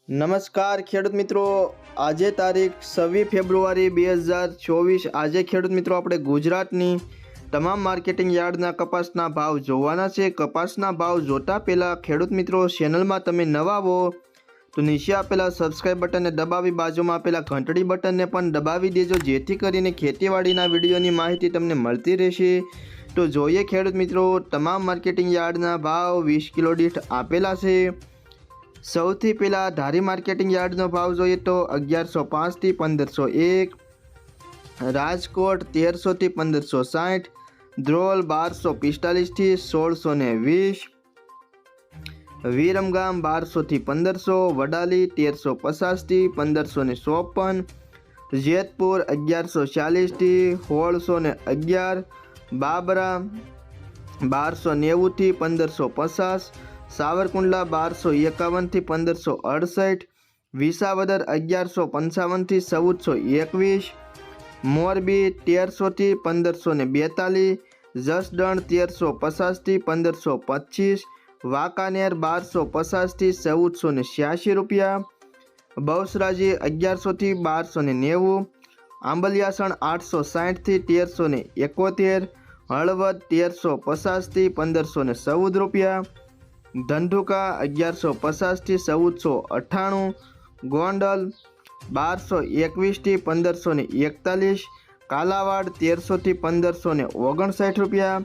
નમસ્કાર ખેડૂત મિત્રો, આજે તારીખ 26 ફેબ્રુઆરી 2024। આજે ખેડૂત મિત્રો આપણે ગુજરાતની તમામ માર્કેટિંગ યાર્ડના કપાસના ભાવ જોવાના છે। કપાસના ભાવ જોતા પહેલાં ખેડૂત મિત્રો, ચેનલમાં તમે નવા હો તો નીચે આપેલા સબસ્ક્રાઇબ બટનને દબાવી બાજુમાં આપેલા ઘંટડી બટનને પણ દબાવી દેજો, જેથી કરીને ખેતીવાડીના વિડીયોની માહિતી તમને મળતી રહેશે। તો જોઈએ ખેડૂત મિત્રો, તમામ માર્કેટિંગ યાર્ડના ભાવ 20 કિલો દીઠ આપેલા છે। સૌથી પહેલાં ધારી માર્કેટિંગ યાર્ડનો ભાવ જોઈએ તો 1105 થી 1501, રાજકોટ 1300 થી 1560, ધ્રોલ 1245 થી 1620, વિરમગામ 1200 થી 1500, વડાલી 1350 થી 1554, જેતપુર 1140 થી 1611, બાબરા 1290 થી 1550, સાવરકુંડલા 1251 થી 1568, વિસાવદર 1155 થી 1421, મોરબી 1300 થી 1542, જસદણ 1350 થી 1525, વાંકાનેર 1250 થી 1486 રૂપિયા, બહુચરાજી 1100 થી 1290, આંબલિયાસણ 860 થી 1371, હળવદ 1350 થી 1514 રૂપિયા, ધંધુકા 1150 થી 1498, ગોંડલ 1221 થી 1541, કાલાવાડ 1300 થી 1559 રૂપિયા,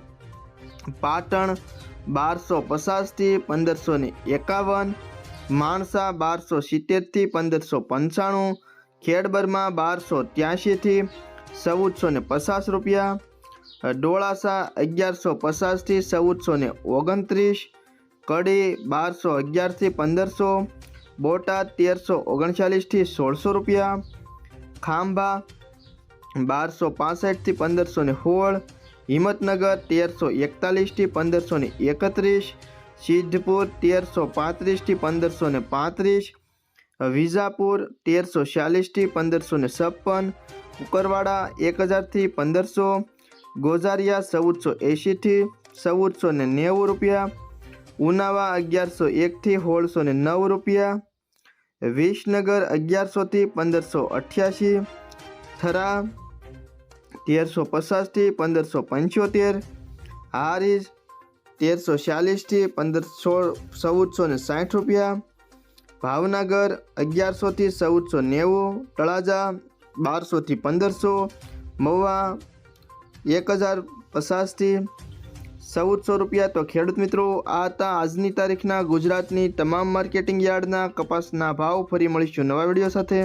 પાટણ 1250 થી 1551, માણસા 1270 થી 1595, ખેડબરમાં 1283 થી 1450 રૂપિયા, ડોળાસા 1150 થી 1429, કડી 1211 થી 1500, બોટાદ 1339 થી 1600 રૂપિયા, ખાંભા 1265 થી 1516, હિંમતનગર 1341 થી 1531, સિદ્ધપુર 1335 થી 1535, વિજાપુર 1340 થી 1556, કુકરવાડા 1000 થી 1500, ગોઝારિયા 1480 થી 1490 રૂપિયા, ઉનાવા 1101 થી 1609 રૂપિયા, વિસનગર 1100 થી 1588, થરા 1350 થી 1575, હારીજ 1340 થી 1460 રૂપિયા, ભાવનગર 1100 થી 1490, તળાજા 1200 થી 1500, મહુવા 1050 થી 1400 રૂપિયા। તો ખેડૂત મિત્રો, આ હતા આજની તારીખના ગુજરાતની તમામ માર્કેટિંગ યાર્ડના કપાસના ભાવ। ફરી મળીશું નવા વિડીયો સાથે।